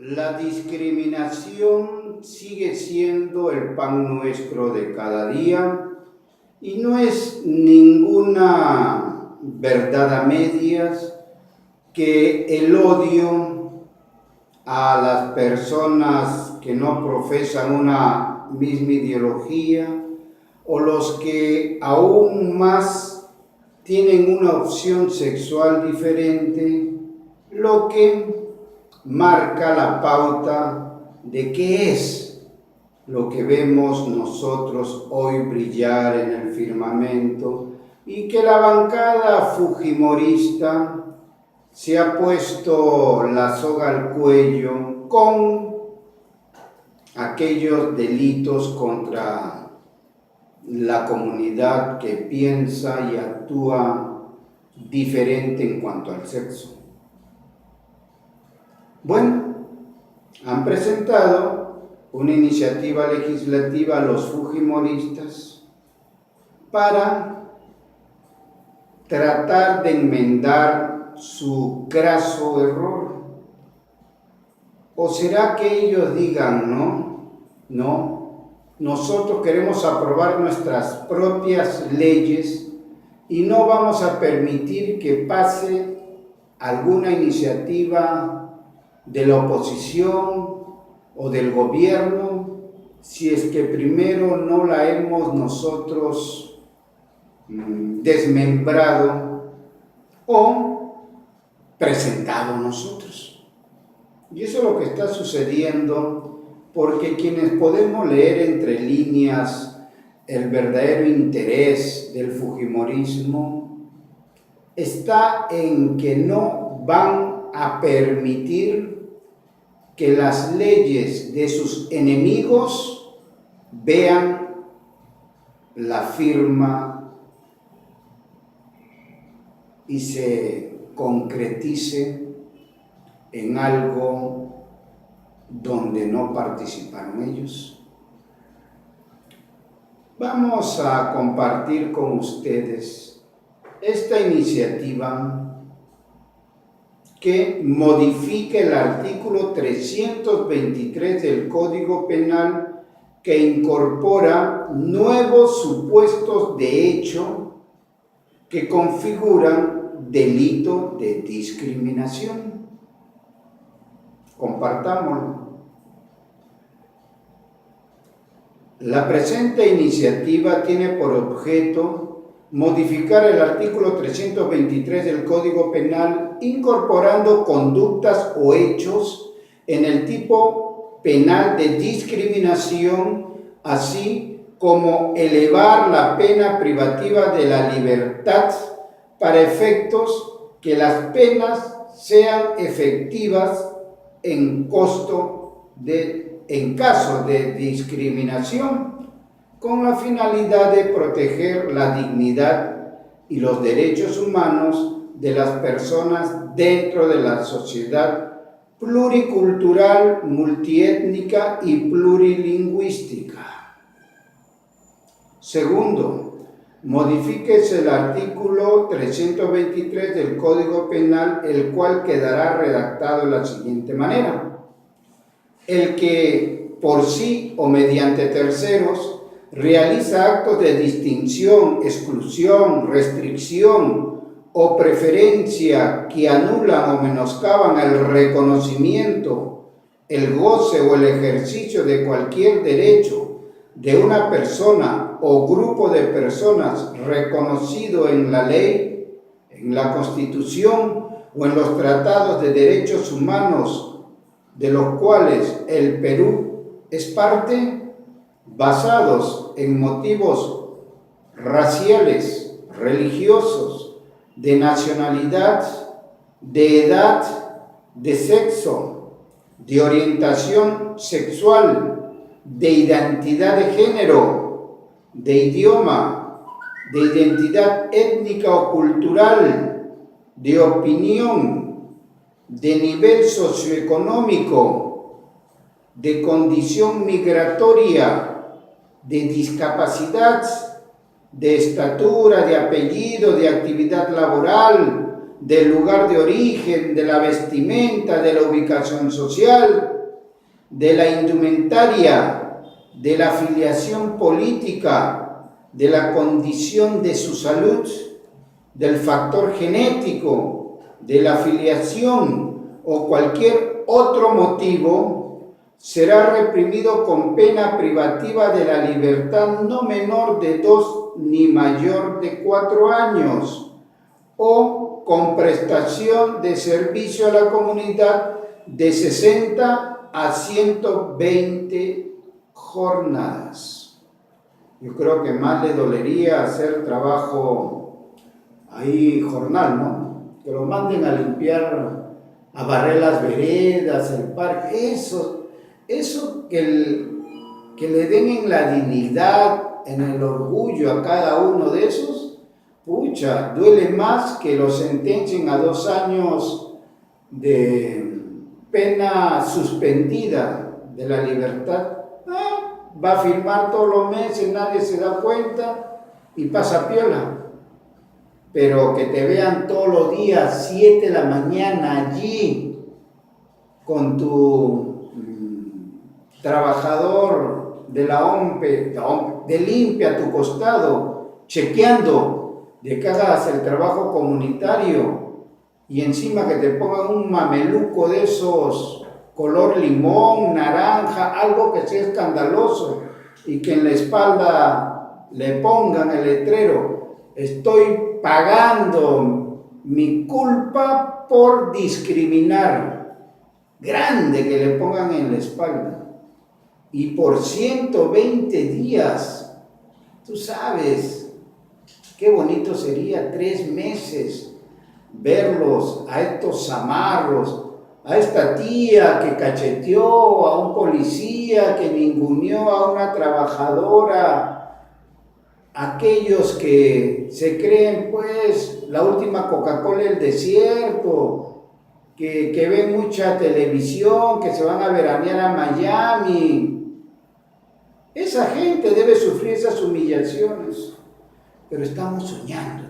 La discriminación sigue siendo el pan nuestro de cada día y no es ninguna verdad a medias que el odio a las personas que no profesan una misma ideología o los que aún más tienen una opción sexual diferente, lo que marca la pauta de qué es lo que vemos nosotros hoy brillar en el firmamento y que la bancada fujimorista se ha puesto la soga al cuello con aquellos delitos contra la comunidad que piensa y actúa diferente en cuanto al sexo. Bueno, han presentado una iniciativa legislativa a los fujimoristas para tratar de enmendar su craso error. ¿O será que ellos digan, no, nosotros queremos aprobar nuestras propias leyes y no vamos a permitir que pase alguna iniciativa de la oposición o del gobierno si es que primero no la hemos nosotros desmembrado o presentado nosotros? Y eso es lo que está sucediendo, porque quienes podemos leer entre líneas el verdadero interés del fujimorismo está en que no van a permitir que las leyes de sus enemigos vean la firma y se concretice en algo donde no participaron ellos. Vamos a compartir con ustedes esta iniciativa que modifica el artículo 323 del Código Penal, que incorpora nuevos supuestos de hecho que configuran delito de discriminación. Compartámoslo. La presente iniciativa tiene por objeto modificar el artículo 323 del Código Penal, incorporando conductas o hechos en el tipo penal de discriminación, así como elevar la pena privativa de la libertad para efectos que las penas sean efectivas en caso de discriminación, con la finalidad de proteger la dignidad y los derechos humanos de las personas dentro de la sociedad pluricultural, multiétnica y plurilingüística. Segundo, modifíquese el artículo 323 del Código Penal, el cual quedará redactado de la siguiente manera: el que por sí o mediante terceros realiza actos de distinción, exclusión, restricción o preferencia que anulan o menoscaban el reconocimiento, el goce o el ejercicio de cualquier derecho de una persona o grupo de personas reconocido en la ley, en la Constitución o en los tratados de derechos humanos de los cuales el Perú es parte, basados en motivos raciales, religiosos, de nacionalidad, de edad, de sexo, de orientación sexual, de identidad de género, de idioma, de identidad étnica o cultural, de opinión, de nivel socioeconómico, de condición migratoria, de discapacidad, de estatura, de apellido, de actividad laboral, del lugar de origen, de la vestimenta, de la ubicación social, de la indumentaria, de la afiliación política, de la condición de su salud, del factor genético, de la afiliación o cualquier otro motivo, será reprimido con pena privativa de la libertad no menor de 2 ni mayor de 4 años, o con prestación de servicio a la comunidad de 60 a 120 jornadas. Yo creo que más le dolería hacer trabajo ahí jornal, ¿no? Que lo manden a limpiar, a barrer las veredas, el parque, eso que le den en la dignidad, en el orgullo a cada uno de esos, pucha, duele más que lo sentencien a 2 años de pena suspendida de la libertad. Va a firmar todos los meses, nadie se da cuenta y pasa piola. Pero que te vean todos los días, 7 de la mañana allí, con tu trabajador de la OMPE, de limpia a tu costado, chequeando de que hagas el trabajo comunitario, y encima que te pongan un mameluco de esos color limón, naranja, algo que sea escandaloso, y que en la espalda le pongan el letrero: estoy pagando mi culpa por discriminar. Grande que le pongan en la espalda. Y por 120 días, tú sabes, qué bonito sería 3 meses verlos a estos zamarros, a esta tía que cacheteó a un policía, que ninguneó a una trabajadora, aquellos que se creen pues la última Coca-Cola del desierto, que ven mucha televisión, que se van a veranear a Miami. Esa gente debe sufrir esas humillaciones, pero estamos soñando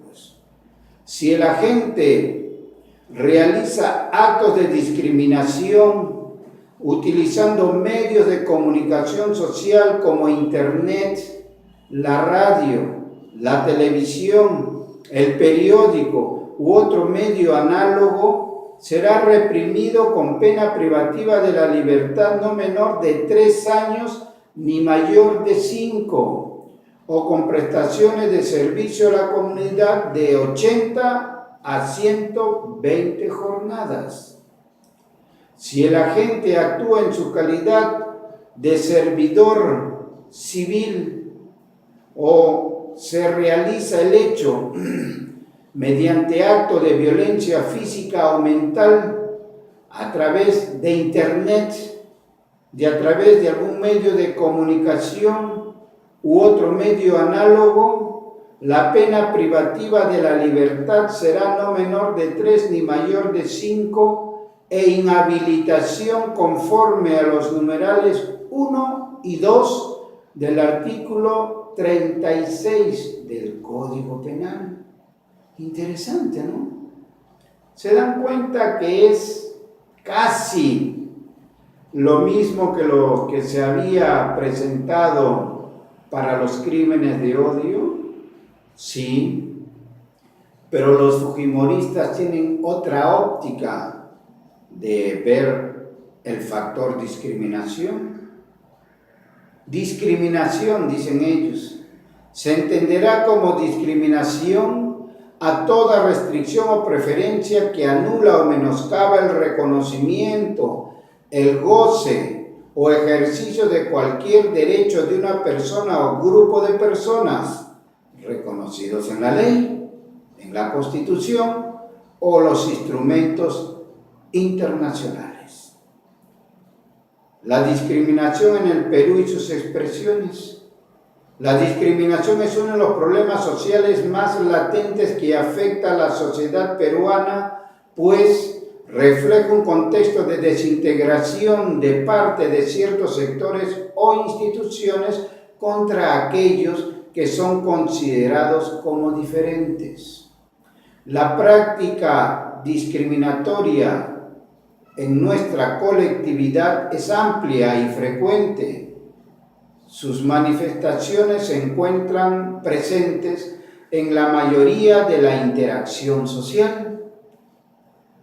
pues. Si el agente realiza actos de discriminación utilizando medios de comunicación social como internet, la radio, la televisión, el periódico u otro medio análogo, será reprimido con pena privativa de la libertad no menor de 3 años ni mayor de 5, o con prestaciones de servicio a la comunidad de 80 a 120 jornadas. Si el agente actúa en su calidad de servidor civil o se realiza el hecho mediante acto de violencia física o mental a través de internet, a través de algún medio de comunicación u otro medio análogo, la pena privativa de la libertad será no menor de 3 ni mayor de 5 e inhabilitación conforme a los numerales 1 y 2 del artículo 36 del Código Penal. Interesante, ¿no? Se dan cuenta que es casi lo mismo que lo que se había presentado para los crímenes de odio, sí, pero los fujimoristas tienen otra óptica de ver el factor discriminación. Discriminación, dicen ellos, se entenderá como discriminación a toda restricción o preferencia que anula o menoscaba el reconocimiento, el goce o ejercicio de cualquier derecho de una persona o grupo de personas reconocidos en la ley, en la Constitución o los instrumentos internacionales. La discriminación en el Perú y sus expresiones. La discriminación es uno de los problemas sociales más latentes que afecta a la sociedad peruana, pues refleja un contexto de desintegración de parte de ciertos sectores o instituciones contra aquellos que son considerados como diferentes. La práctica discriminatoria en nuestra colectividad es amplia y frecuente. Sus manifestaciones se encuentran presentes en la mayoría de la interacción social.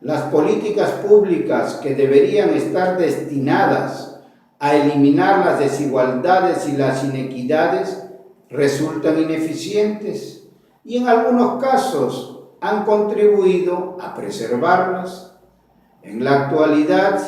Las políticas públicas que deberían estar destinadas a eliminar las desigualdades y las inequidades resultan ineficientes y en algunos casos han contribuido a preservarlas. En la actualidad,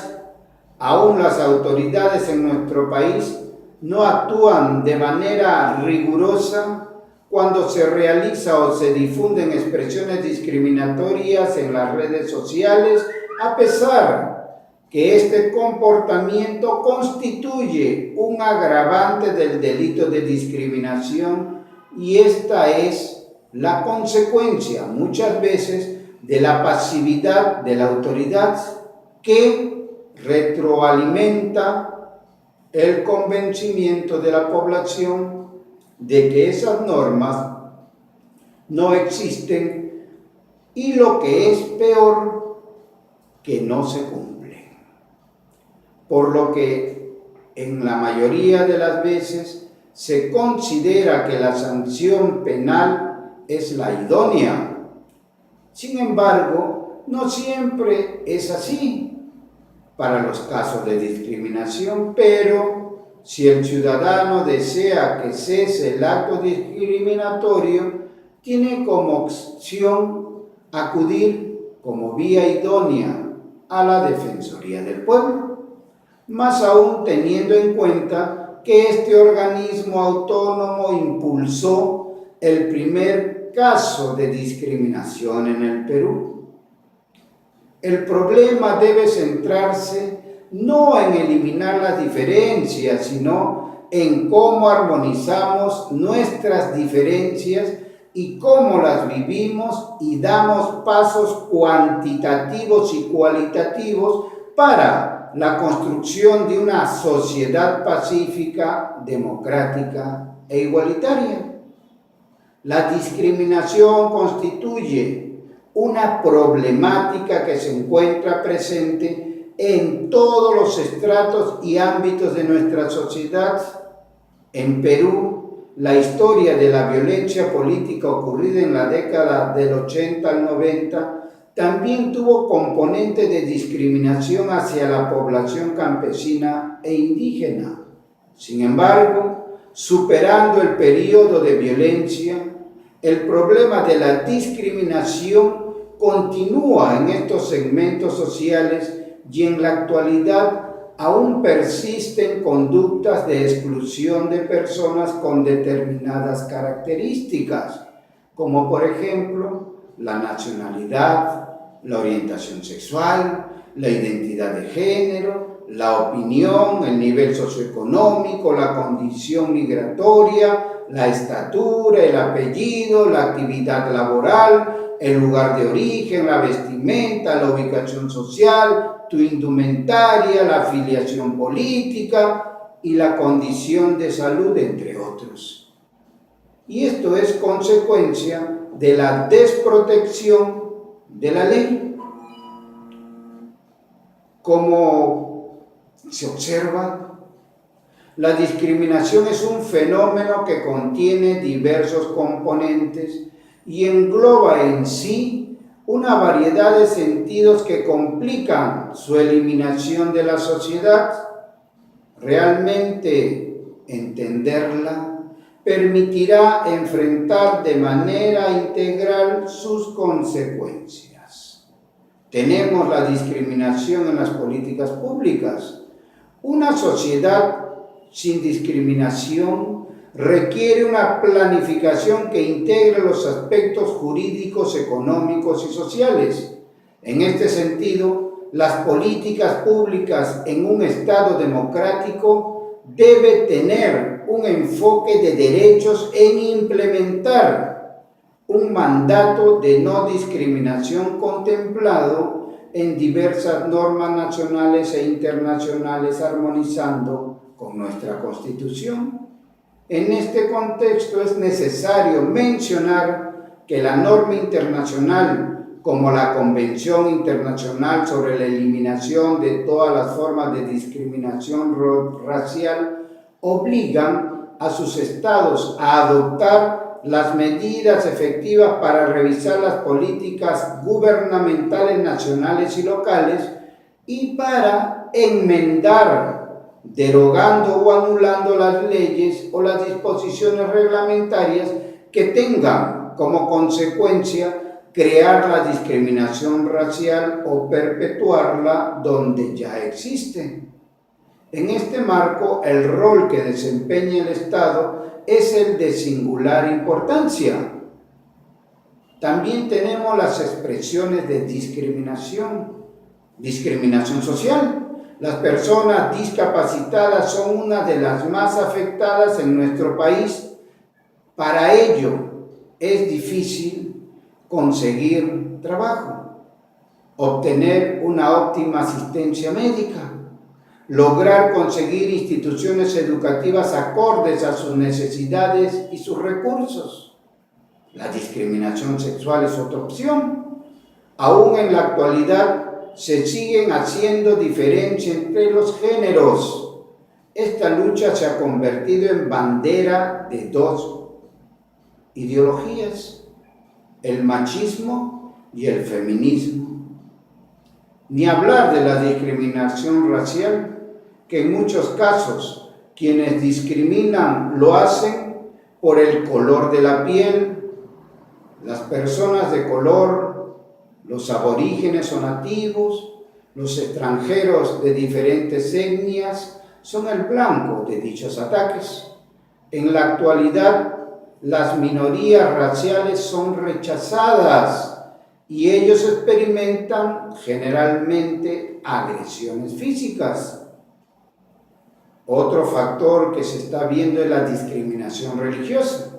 aún las autoridades en nuestro país no actúan de manera rigurosa cuando se realiza o se difunden expresiones discriminatorias en las redes sociales, a pesar que este comportamiento constituye un agravante del delito de discriminación y esta es la consecuencia muchas veces de la pasividad de la autoridad que retroalimenta el convencimiento de la población de que esas normas no existen y lo que es peor, que no se cumplen. Por lo que en la mayoría de las veces se considera que la sanción penal es la idónea. Sin embargo, no siempre es así para los casos de discriminación, pero si el ciudadano desea que cese el acto discriminatorio, tiene como opción acudir como vía idónea a la Defensoría del Pueblo, más aún teniendo en cuenta que este organismo autónomo impulsó el primer caso de discriminación en el Perú. El problema debe centrarse no en eliminar las diferencias, sino en cómo armonizamos nuestras diferencias y cómo las vivimos y damos pasos cuantitativos y cualitativos para la construcción de una sociedad pacífica, democrática e igualitaria. La discriminación constituye una problemática que se encuentra presente en todos los estratos y ámbitos de nuestra sociedad. En Perú, la historia de la violencia política ocurrida en la década del 80 al 90 también tuvo componente de discriminación hacia la población campesina e indígena. Sin embargo, superando el periodo de violencia, el problema de la discriminación continúa en estos segmentos sociales y en la actualidad aún persisten conductas de exclusión de personas con determinadas características, como por ejemplo la nacionalidad, la orientación sexual, la identidad de género, la opinión, el nivel socioeconómico, la condición migratoria, la estatura, el apellido, la actividad laboral, el lugar de origen, la vestimenta, la ubicación social, tu indumentaria, la afiliación política y la condición de salud, entre otros. Y esto es consecuencia de la desprotección de la ley. Como se observa, la discriminación es un fenómeno que contiene diversos componentes y engloba en sí una variedad de sentidos que complican su eliminación de la sociedad. Realmente entenderla permitirá enfrentar de manera integral sus consecuencias. Tenemos la discriminación en las políticas públicas. Una sociedad sin discriminación requiere una planificación que integre los aspectos jurídicos, económicos y sociales. En este sentido, las políticas públicas en un Estado democrático deben tener un enfoque de derechos en implementar un mandato de no discriminación contemplado en diversas normas nacionales e internacionales, armonizando con nuestra Constitución. En este contexto es necesario mencionar que la norma internacional, como la Convención Internacional sobre la Eliminación de todas las formas de discriminación racial, obligan a sus estados a adoptar las medidas efectivas para revisar las políticas gubernamentales nacionales y locales y para enmendar, derogando o anulando las leyes o las disposiciones reglamentarias que tengan como consecuencia crear la discriminación racial o perpetuarla donde ya existe. En este marco, el rol que desempeña el Estado es el de singular importancia. También tenemos las expresiones de discriminación social. Las personas discapacitadas son una de las más afectadas en nuestro país. Para ello, es difícil conseguir trabajo, obtener una óptima asistencia médica, lograr conseguir instituciones educativas acordes a sus necesidades y sus recursos. La discriminación sexual es otra opción. Aún en la actualidad se siguen haciendo diferencia entre los géneros. Esta lucha se ha convertido en bandera de dos ideologías: el machismo y el feminismo. Ni hablar de la discriminación racial, que en muchos casos quienes discriminan lo hacen por el color de la piel. Las personas de color, los aborígenes o nativos, los extranjeros de diferentes etnias son el blanco de dichos ataques. En la actualidad, las minorías raciales son rechazadas y ellos experimentan generalmente agresiones físicas. Otro factor que se está viendo es la discriminación religiosa.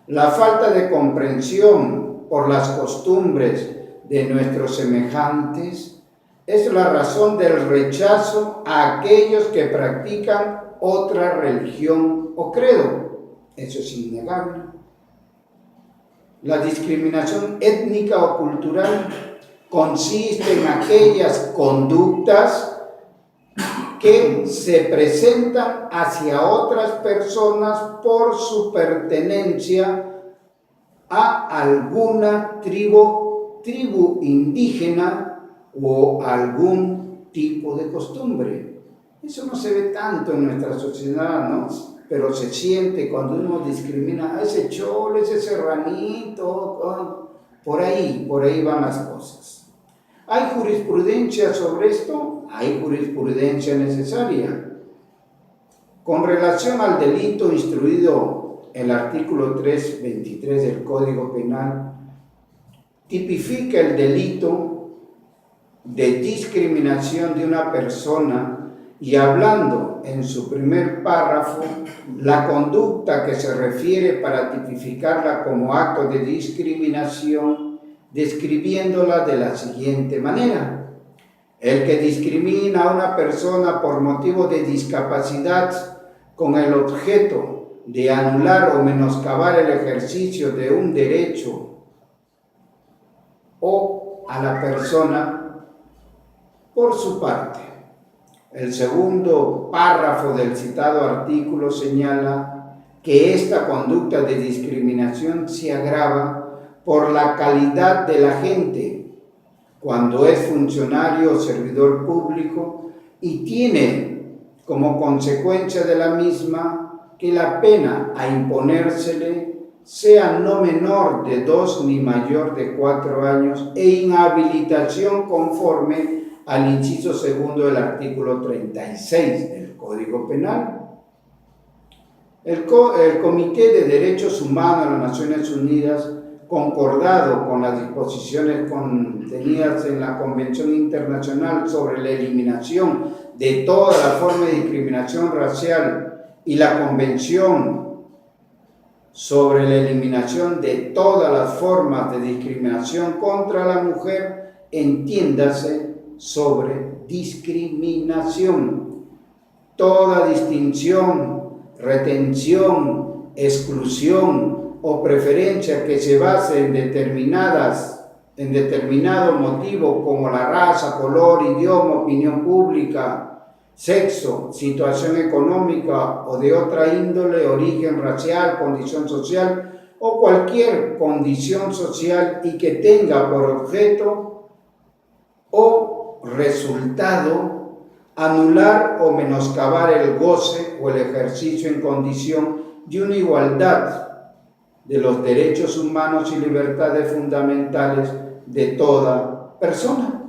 La falta de comprensión por las costumbres de nuestros semejantes es la razón del rechazo a aquellos que practican otra religión o credo. Eso es innegable. La discriminación étnica o cultural consiste en aquellas conductas que se presentan hacia otras personas por su pertenencia a alguna tribu indígena o algún tipo de costumbre. Eso no se ve tanto en nuestra sociedad, ¿no? Pero se siente cuando uno discrimina a ese cholo, ese serranito, por ahí van las cosas. ¿Hay jurisprudencia sobre esto? Hay jurisprudencia necesaria. Con relación al delito instruido, el artículo 323 del Código Penal tipifica el delito de discriminación de una persona y hablando en su primer párrafo la conducta que se refiere para tipificarla como acto de discriminación, describiéndola de la siguiente manera: el que discrimina a una persona por motivo de discapacidad con el objeto de anular o menoscabar el ejercicio de un derecho o a la persona por su parte. El segundo párrafo del citado artículo señala que esta conducta de discriminación se agrava por la calidad de la gente cuando es funcionario o servidor público y tiene como consecuencia de la misma que la pena a imponérsele sea no menor de 2 ni mayor de 4 años e inhabilitación conforme al inciso segundo del artículo 36 del Código Penal. El Comité de Derechos Humanos de las Naciones Unidas, concordado con las disposiciones contenidas en la Convención Internacional sobre la Eliminación de toda la forma de discriminación racial y la Convención sobre la Eliminación de todas las formas de discriminación contra la mujer, entiéndase sobre discriminación. Toda distinción, retención, exclusión o preferencia que se base en determinado motivo como la raza, color, idioma, opinión pública, sexo, situación económica o de otra índole, origen racial, condición social o cualquier condición social y que tenga por objeto o resultado anular o menoscabar el goce o el ejercicio en condición de una igualdad de los derechos humanos y libertades fundamentales de toda persona.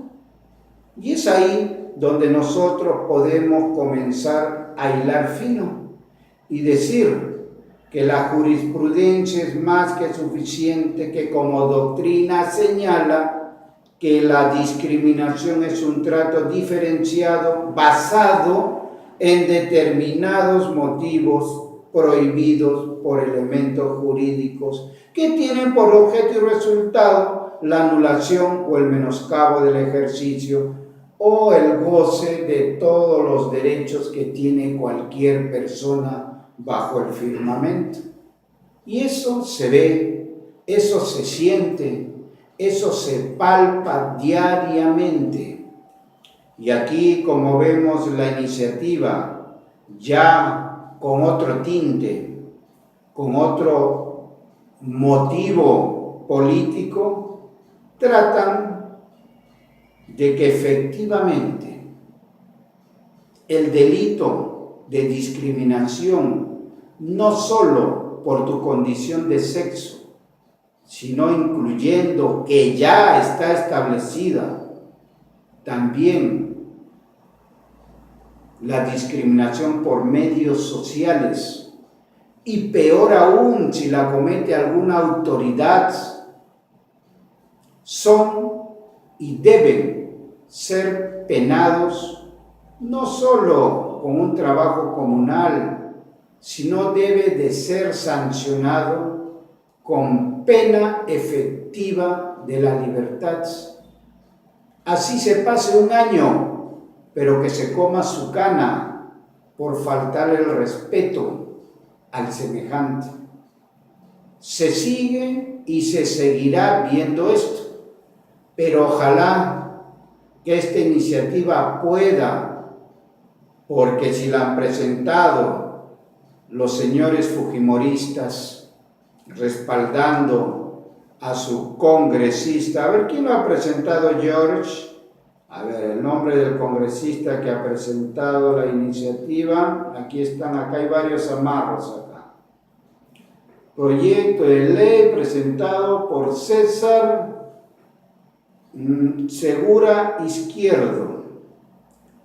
Y es ahí donde nosotros podemos comenzar a hilar fino y decir que la jurisprudencia es más que suficiente, que como doctrina señala que la discriminación es un trato diferenciado basado en determinados motivos prohibidos por elementos jurídicos que tienen por objeto y resultado la anulación o el menoscabo del ejercicio o el goce de todos los derechos que tiene cualquier persona bajo el firmamento. Y eso se ve, eso se siente, eso se palpa diariamente. Y aquí, como vemos, la iniciativa ya con otro tinte, con otro motivo político, tratan de que efectivamente el delito de discriminación, no solo por tu condición de sexo, sino incluyendo que ya está establecida también la discriminación por medios sociales, y peor aún si la comete alguna autoridad, son y deben ser penados no solo con un trabajo comunal, sino debe de ser sancionado con pena efectiva de la libertad. Así se pase un año, pero que se coma su cana por faltarle el respeto al semejante. Se sigue y se seguirá viendo esto, pero ojalá que esta iniciativa pueda, porque si la han presentado los señores fujimoristas respaldando a su congresista, a ver quién lo ha presentado, George, a ver el nombre del congresista que ha presentado la iniciativa, aquí están, acá hay varios amarros acá. Proyecto de ley presentado por César Segura Izquierdo,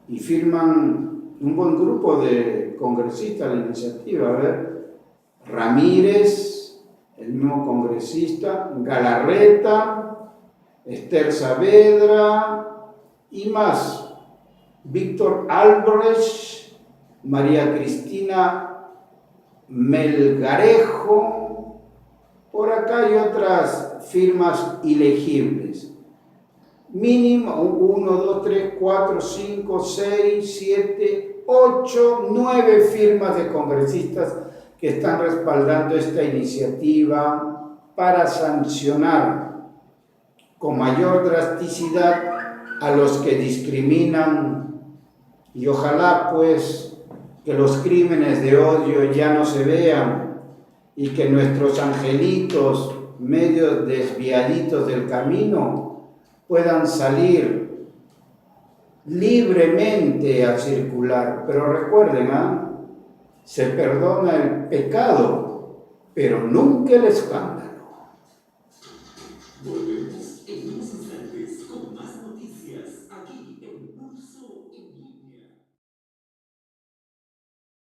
y firman un buen grupo de congresistas la iniciativa, a ver, Ramírez, el mismo congresista, Galarreta, Esther Saavedra y más, Víctor Albrecht, María Cristina Melgarejo, por acá hay otras firmas ilegibles. Mínimo 1, 2, 3, 4, 5, 6, 7, 8, 9 firmas de congresistas que están respaldando esta iniciativa para sancionar con mayor drasticidad a los que discriminan, y ojalá pues que los crímenes de odio ya no se vean y que nuestros angelitos medio desviaditos del camino puedan salir libremente a circular. Pero recuerden, se perdona el pecado, pero nunca el escándalo.